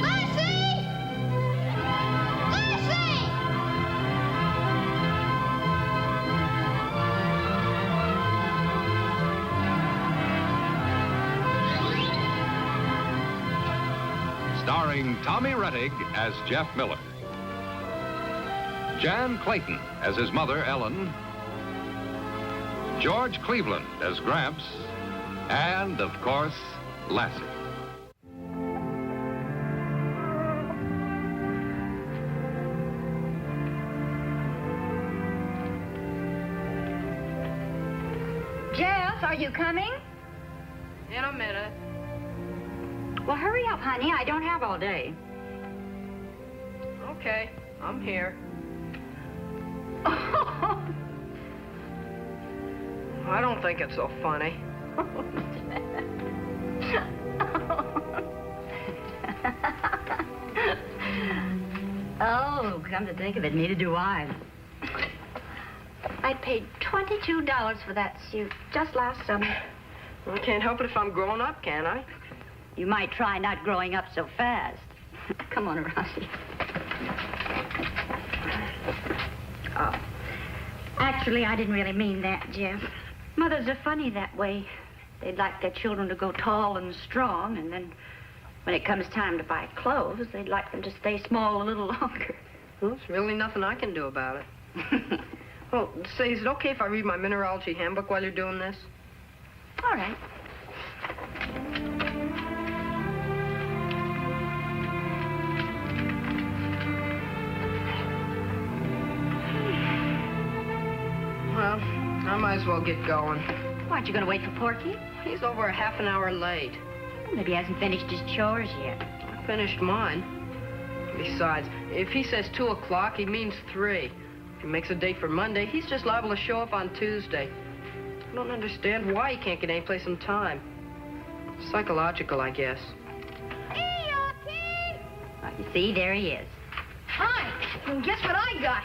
Lassie! Lassie! Starring Tommy Rettig as Jeff Miller, Jan Clayton as his mother, Ellen, George Cleveland as Gramps, and, of course, Lassie. Jeff, are you coming? In a minute. Well, hurry up, honey. I don't have all day. Okay, I'm here. I don't think it's so funny. Oh, come to think of it, neither do I. I paid $22 for that suit just last summer. I can't help it if I'm growing up, can I? You might try not growing up so fast. Come on, Rossi. Oh. Actually, I didn't really mean that, Jeff. Mothers are funny that way. They'd like their children to go tall and strong, and then when it comes time to buy clothes, they'd like them to stay small a little longer. Well, there's really nothing I can do about it. Well, say, is it okay if I read my mineralogy handbook while you're doing this? All right. Well, I might as well get going. Aren't you going to wait for Porky? He's over a half an hour late. Well, maybe he hasn't finished his chores yet. I finished mine. Besides, if he says 2 o'clock, he means 3. If he makes a date for Monday, he's just liable to show up on Tuesday. I don't understand why he can't get any place on time. Psychological, I guess. Hey, Yorkie! Well, you see, there he is. Hi. Well, guess what I got?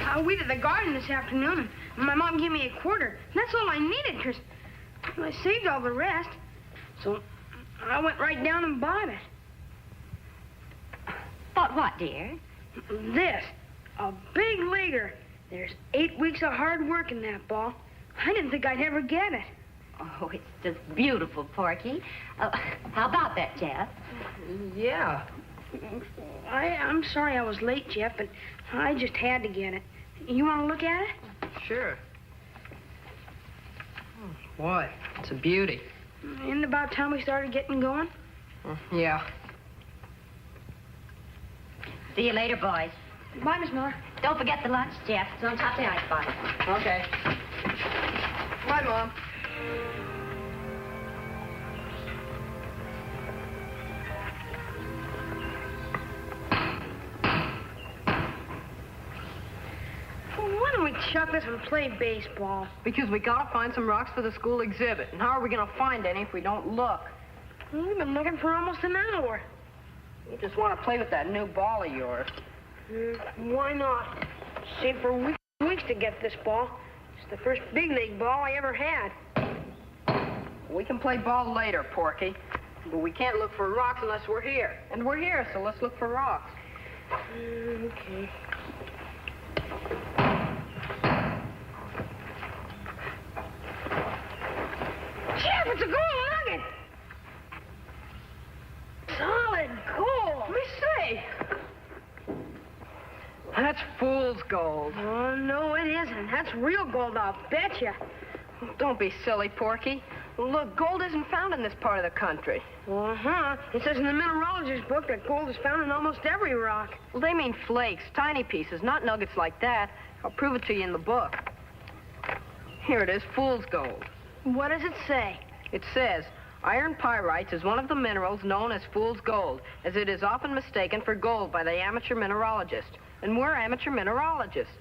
I weeded the garden this afternoon, and my mom gave me a quarter. That's all I needed, because I saved all the rest. So I went right down and bought it. Bought what, dear? This, a big leaguer. There's 8 weeks of hard work in that ball. I didn't think I'd ever get it. Oh, it's just beautiful, Porky. How about that, Jeff? Yeah. I'm sorry I was late, Jeff, but I just had to get it. You want to look at it? Sure. Oh, boy, it's a beauty. Isn't it about time we started getting going? Yeah. See you later, boys. Bye, Miss Miller. Don't forget the lunch, Jeff. It's on top of the icebox. Okay. Bye, Mom. Why don't we chuck this and play baseball? Because we gotta find some rocks for the school exhibit. And how are we gonna find any if we don't look? We've been looking for almost an hour. You just want to play with that new ball of yours. Why not? Saved for weeks to get this ball. It's the first big league ball I ever had. We can play ball later, Porky. But we can't look for rocks unless we're here. And we're here, so let's look for rocks. Okay. Jeff, it's a gold nugget! Solid gold! Let me see. That's fool's gold. Oh, no, it isn't. That's real gold, I'll bet you. Don't be silly, Porky. Look, gold isn't found in this part of the country. Uh-huh. It says in the mineralogist's book that gold is found in almost every rock. Well, they mean flakes, tiny pieces, not nuggets like that. I'll prove it to you in the book. Here it is, fool's gold. What does it say? It says, iron pyrites is one of the minerals known as fool's gold, as it is often mistaken for gold by the amateur mineralogist. And we're amateur mineralogists.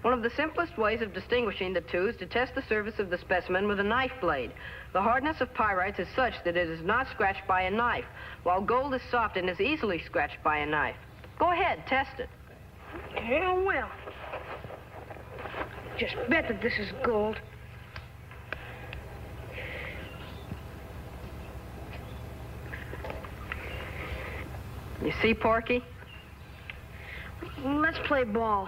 One of the simplest ways of distinguishing the two is to test the surface of the specimen with a knife blade. The hardness of pyrites is such that it is not scratched by a knife, while gold is soft and is easily scratched by a knife. Go ahead, test it. Yeah, well. Just bet that this is gold. You see, Porky? Let's play ball.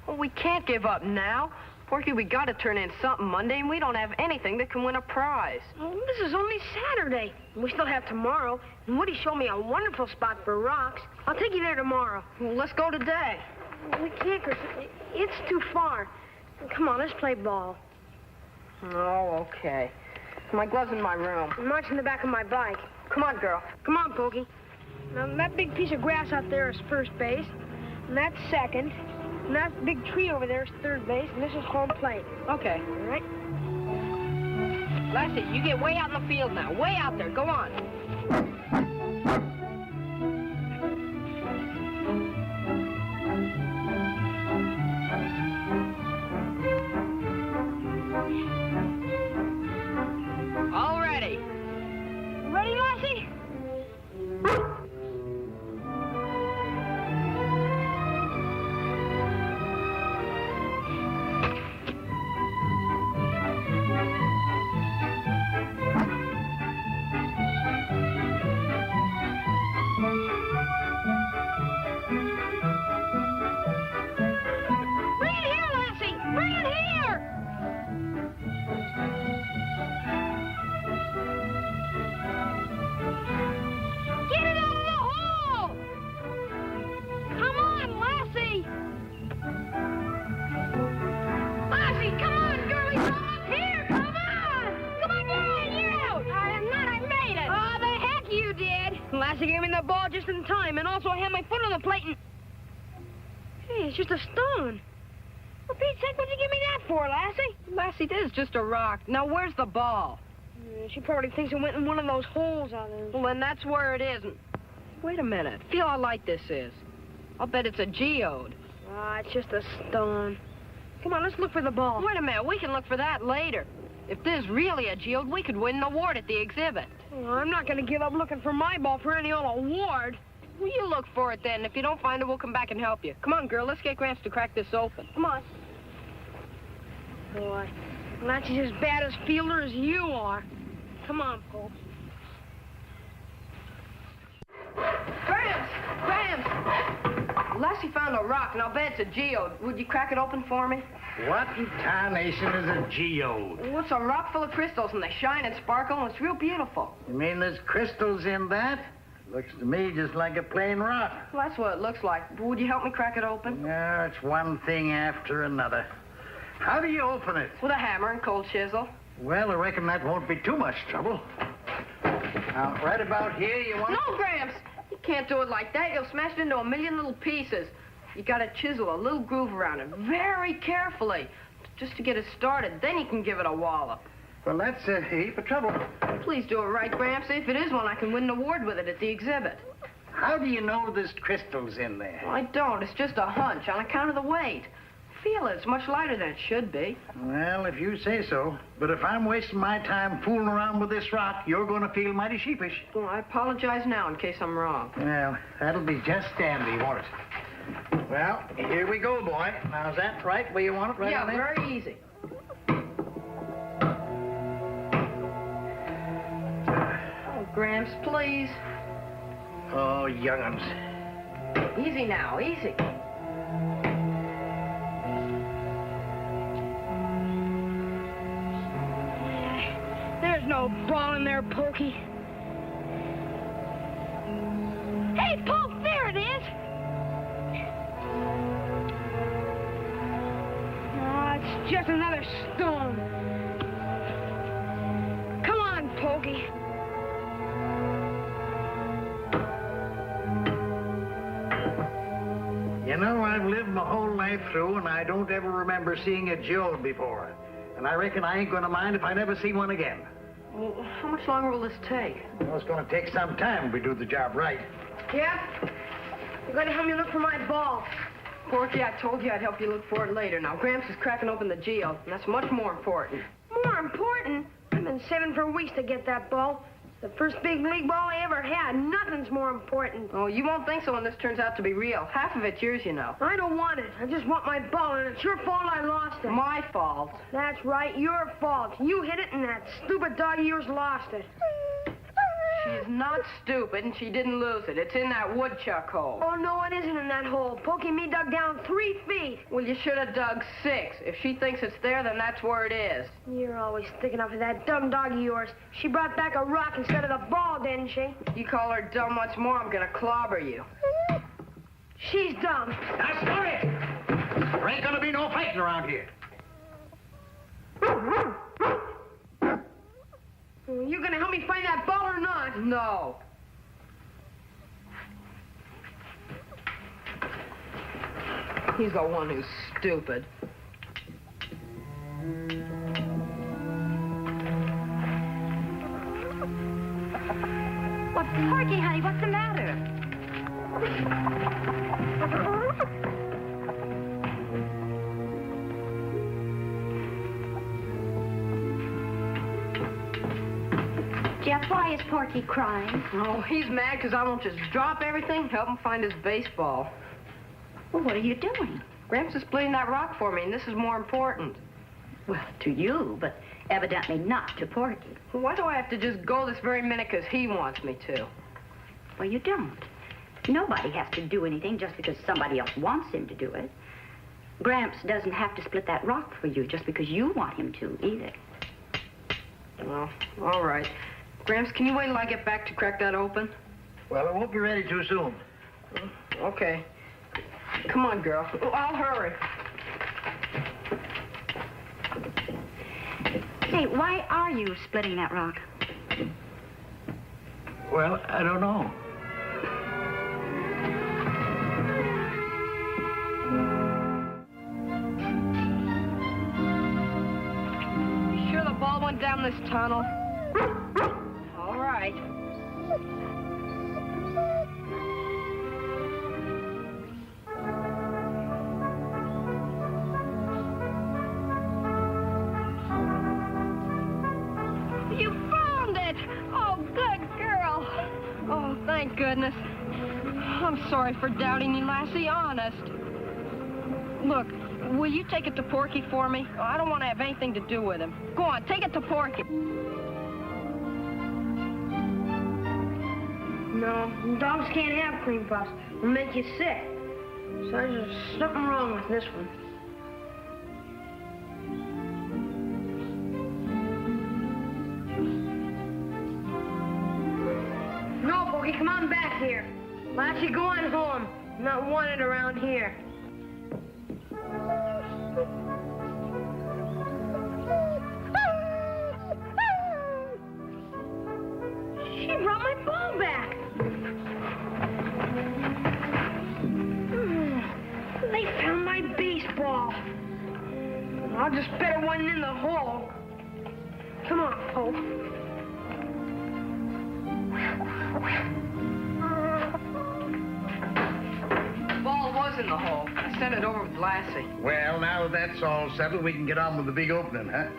Well, we can't give up now. Porky, we got to turn in something Monday, and we don't have anything that can win a prize. Well, this is only Saturday. We still have tomorrow. And Woody showed me a wonderful spot for rocks. I'll take you there tomorrow. Well, let's go today. We can't, Chris. It's too far. Come on, let's play ball. Oh, okay. My glove's in my room. Mark's in the back of my bike. Come on, girl. Come on, Pokey. Now, that big piece of grass out there is first base. And that's second. And that big tree over there is third base. And this is home plate. Okay. All right? Lassie, you get way out in the field now. Way out there. Go on. All ready. Ready, Lassie? Lassie gave me the ball just in time, and also I had my foot on the plate and... Hey, it's just a stone. For Pete's sake, what'd you give me that for, Lassie? Lassie, this is just a rock. Now, where's the ball? She probably thinks it went in one of those holes out there. Well, then that's where it is. Wait a minute. Feel how light this is. I'll bet it's a geode. Ah, it's just a stone. Come on, let's look for the ball. Wait a minute. We can look for that later. If this is really a geode, we could win an award at the exhibit. Well, I'm not going to give up looking for my ball for any old award. Well, you look for it then. If you don't find it, we'll come back and help you. Come on, girl. Let's get Gramps to crack this open. Come on. Boy, Lassie's as bad a fielder as you are. Come on, Pope. Gramps! Gramps! Lassie found a rock, and I'll bet it's a geode. Would you crack it open for me? What in tarnation is a geode? Well, it's a rock full of crystals, and they shine and sparkle, and it's real beautiful. You mean there's crystals in that? Looks to me just like a plain rock. Well, that's what it looks like. Would you help me crack it open? No, it's one thing after another. How do you open it? With a hammer and cold chisel. Well, I reckon that won't be too much trouble. Now, right about here, you want... No, Gramps! You can't do it like that. You'll smash it into a million little pieces. You gotta chisel a little groove around it very carefully, just to get it started. Then you can give it a wallop. Well, that's a heap of trouble. Please do it right, Gramps. If it is one, I can win an award with it at the exhibit. How do you know there's crystals in there? Well, I don't. It's just a hunch on account of the weight. Feel it. It's much lighter than it should be. Well, if you say so. But if I'm wasting my time fooling around with this rock, you're going to feel mighty sheepish. Well, I apologize now in case I'm wrong. Well, that'll be just dandy, won't it? Well, here we go, boy. Now, is that right where you want it? Right Yeah, on there? very easy. Oh, Gramps, please. Oh, young'uns. Easy now, easy. There's no ball in there, Pokey. Hey, Poke, there it is. Oh, it's just another stone. Come on, Pokey. You know, I've lived my whole life through, and I don't ever remember seeing a geode before. And I reckon I ain't going to mind if I never see one again. Well, how much longer will this take? Well, it's going to take some time if we do the job right. Yeah? You're going to help me look for my ball. Porky, I told you I'd help you look for it later. Now, Gramps is cracking open the geode, and that's much more important. More important? I've been saving for weeks to get that ball. The first big league ball I ever had. Nothing's more important. Oh, you won't think so when this turns out to be real. Half of it's yours, you know. I don't want it. I just want my ball, and it's your fault I lost it. My fault. That's right, your fault. You hit it, and that stupid dog of yours lost it. She is not stupid, and she didn't lose it. It's in that woodchuck hole. Oh, no, it isn't in that hole. Pokey and me dug down 3 feet. Well, you should have dug 6. If she thinks it's there, then that's where it is. You're always thinking of that dumb dog of yours. She brought back a rock instead of the ball, didn't she? You call her dumb much more, I'm gonna clobber you. She's dumb. Now, stop it! There ain't gonna be no fighting around here. You gonna help me find that ball or not? No. He's the one who's stupid. What, Porky, honey, what's the matter? Jeff, why is Porky crying? Oh, he's mad because I won't just drop everything, help him find his baseball. Well, what are you doing? Gramps is splitting that rock for me, and this is more important. Well, to you, but evidently not to Porky. Well, why do I have to just go this very minute because he wants me to? Well, you don't. Nobody has to do anything just because somebody else wants him to do it. Gramps doesn't have to split that rock for you just because you want him to, either. Well, all right. Gramps, can you wait till I get back to crack that open? Well, it won't be ready too soon. Okay. Come on, girl. Oh, I'll hurry. Say, why are you splitting that rock? Well, I don't know. You sure the ball went down this tunnel? All right. You found it! Oh, good girl. Oh, thank goodness. I'm sorry for doubting you, Lassie, honest. Look, will you take it to Porky for me? I don't want to have anything to do with him. Go on, take it to Porky. No, dogs can't have cream puffs. It'll make you sick. So there's something wrong with this one. No, Pokey, come on back here. Lassie, go on home. I'm not wanted around here. She brought my ball back. They found my baseball. I'll just bet it wasn't in the hole. Come on, Pope. The ball was in the hole. I sent it over with Lassie. Well, now that's all settled, we can get on with the big opening, huh?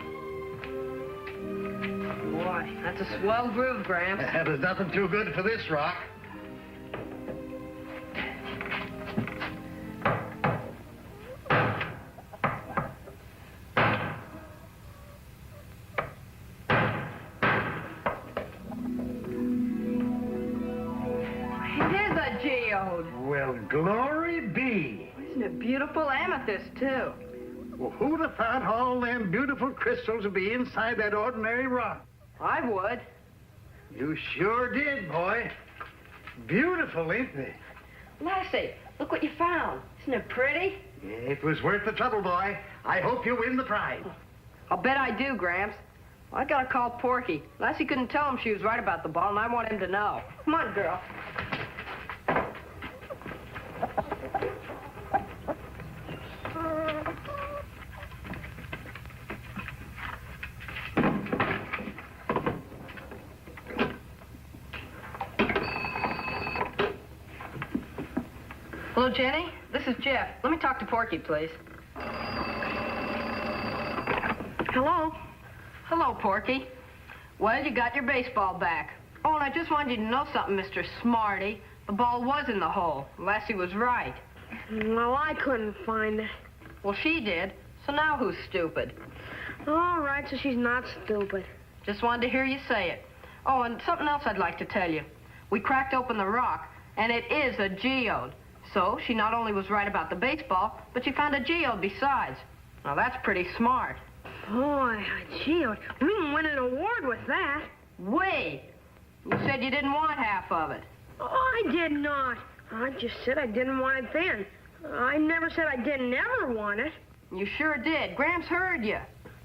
Boy, that's a swell groove, Gramps. There's nothing too good for this rock. It is a geode. Well, glory be. Isn't it beautiful? Amethyst, too. Well, who'd have thought all them beautiful crystals would be inside that ordinary rock? I would. You sure did, boy. Beautiful, ain't they? Lassie, look what you found. Isn't it pretty? It was worth the trouble, boy. I hope you win the prize. I'll bet I do, Gramps. I gotta call Porky. Lassie couldn't tell him she was right about the ball, and I want him to know. Come on, girl. Hello, Jenny. This is Jeff. Let me talk to Porky, please. Hello? Hello, Porky. Well, you got your baseball back. Oh, and I just wanted you to know something, Mr. Smarty. The ball was in the hole. Lassie was right. Well, I couldn't find it. Well, she did. So now who's stupid? All right, so she's not stupid. Just wanted to hear you say it. Oh, and something else I'd like to tell you. We cracked open the rock, and it is a geode. So she not only was right about the baseball, but she found a geode besides. Now, that's pretty smart. Boy, a geode. We can win an award with that. Wait! You said you didn't want half of it. Oh, I did not. I just said I didn't want it then. I never said I didn't ever want it. You sure did. Gramps heard you.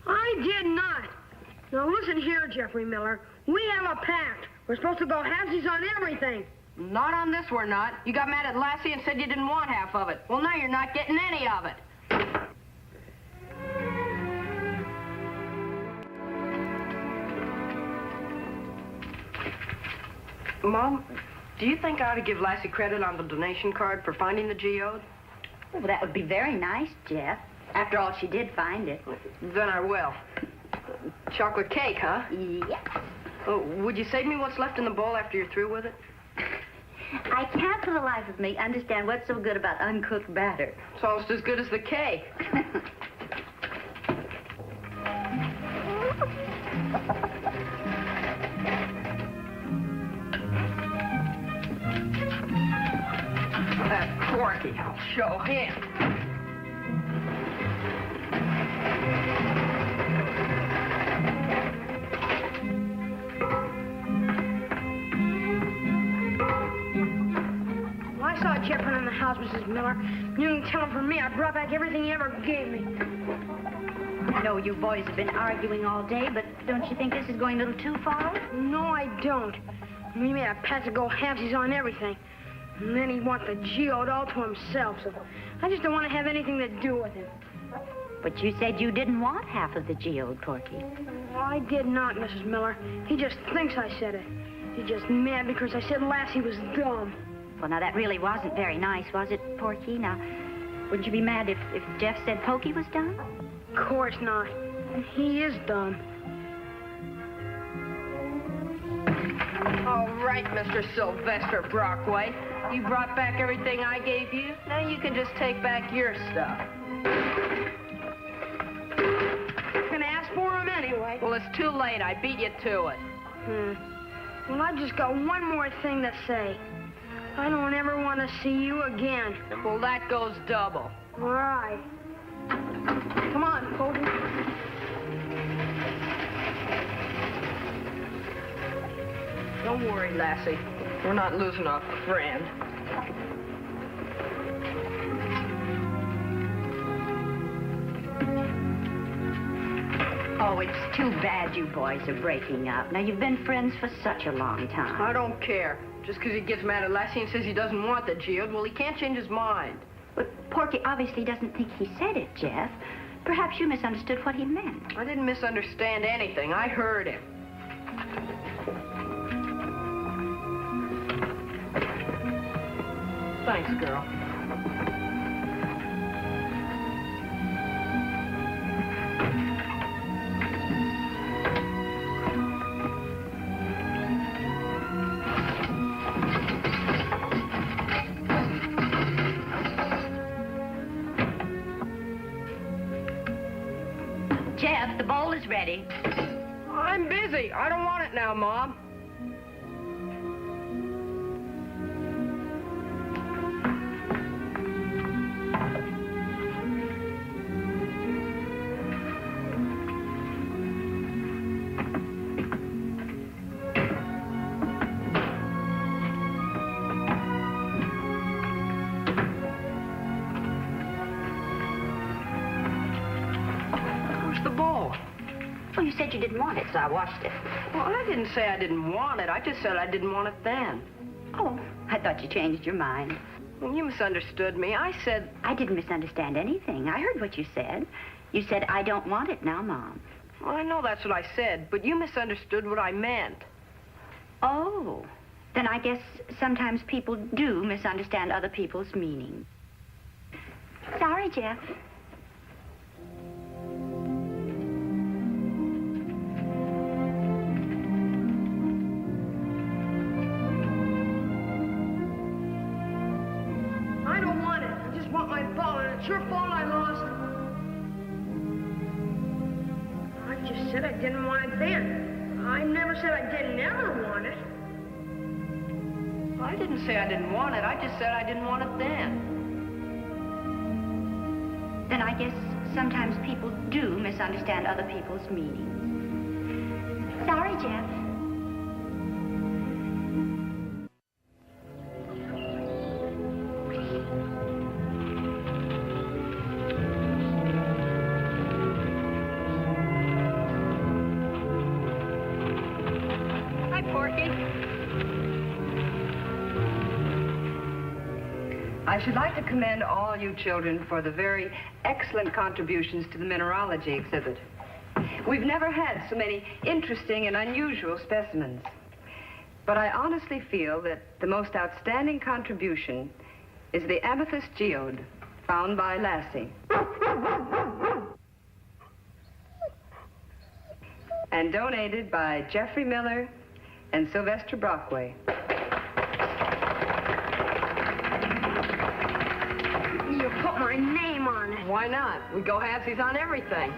I did not. Now listen here, Jeffrey Miller. We have a pact. We're supposed to go halvesies on everything. Not on this, we're not. You got mad at Lassie and said you didn't want half of it. Well, now you're not getting any of it. Mom, do you think I ought to give Lassie credit on the donation card for finding the geode? Well, that would be very nice, Jeff. After all, she did find it. Then I will. Chocolate cake, huh? Yes. Oh, would you save me what's left in the bowl after you're through with it? I can't for the life of me understand what's so good about uncooked batter. It's almost as good as the cake. That Corky, I'll show him. I saw Jeff in the house, Mrs. Miller. You can tell him from me I brought back everything he ever gave me. I know you boys have been arguing all day, but don't you think this is going a little too far? No, I don't. We made a pact to go halvesies on everything. And then he'd want the geode all to himself, so I just don't want to have anything to do with him. But you said you didn't want half of the geode, Corky. Well, I did not, Mrs. Miller. He just thinks I said it. He's just mad because I said Lassie was dumb. Well, now, that really wasn't very nice, was it, Porky? Now, wouldn't you be mad if Jeff said Pokey was dumb? Of course not. He is dumb. All right, Mr. Sylvester Brockway. You brought back everything I gave you. Now you can just take back your stuff. I'm gonna ask for him anyway. Well, it's too late. I beat you to it. Well, I just got one more thing to say. I don't ever want to see you again. Well, that goes double. All right. Come on, Pokey. Don't worry, Lassie. We're not losing a friend. Oh, it's too bad you boys are breaking up. Now, you've been friends for such a long time. I don't care. Just because he gets mad at Lassie and says he doesn't want the geode, well, he can't change his mind. But Porky obviously doesn't think he said it, Jeff. Perhaps you misunderstood what he meant. I didn't misunderstand anything. I heard him. Thanks, girl. Jeff, the bowl is ready. I'm busy. I don't want it now, Mom. Well, you said you didn't want it, so I washed it. Well, I didn't say I didn't want it. I just said I didn't want it then. Oh, I thought you changed your mind. Well, you misunderstood me. I said... I didn't misunderstand anything. I heard what you said. You said, I don't want it now, Mom. Well, I know that's what I said, but you misunderstood what I meant. Oh, then I guess sometimes people do misunderstand other people's meaning. Sorry, Jeff. It's your fault I lost. I just said I didn't want it then. I never said I didn't ever want it. I didn't say I didn't want it. I just said I didn't want it then. Then I guess sometimes people do misunderstand other people's meanings. Sorry, Jeff. Hi, Porky. I should like to commend all you children for the very excellent contributions to the mineralogy exhibit. We've never had so many interesting and unusual specimens. But I honestly feel that the most outstanding contribution is the amethyst geode found by Lassie. And donated by Jeffrey Miller and Sylvester Brockway. You put my name on it. Why not? We go halvesies on everything.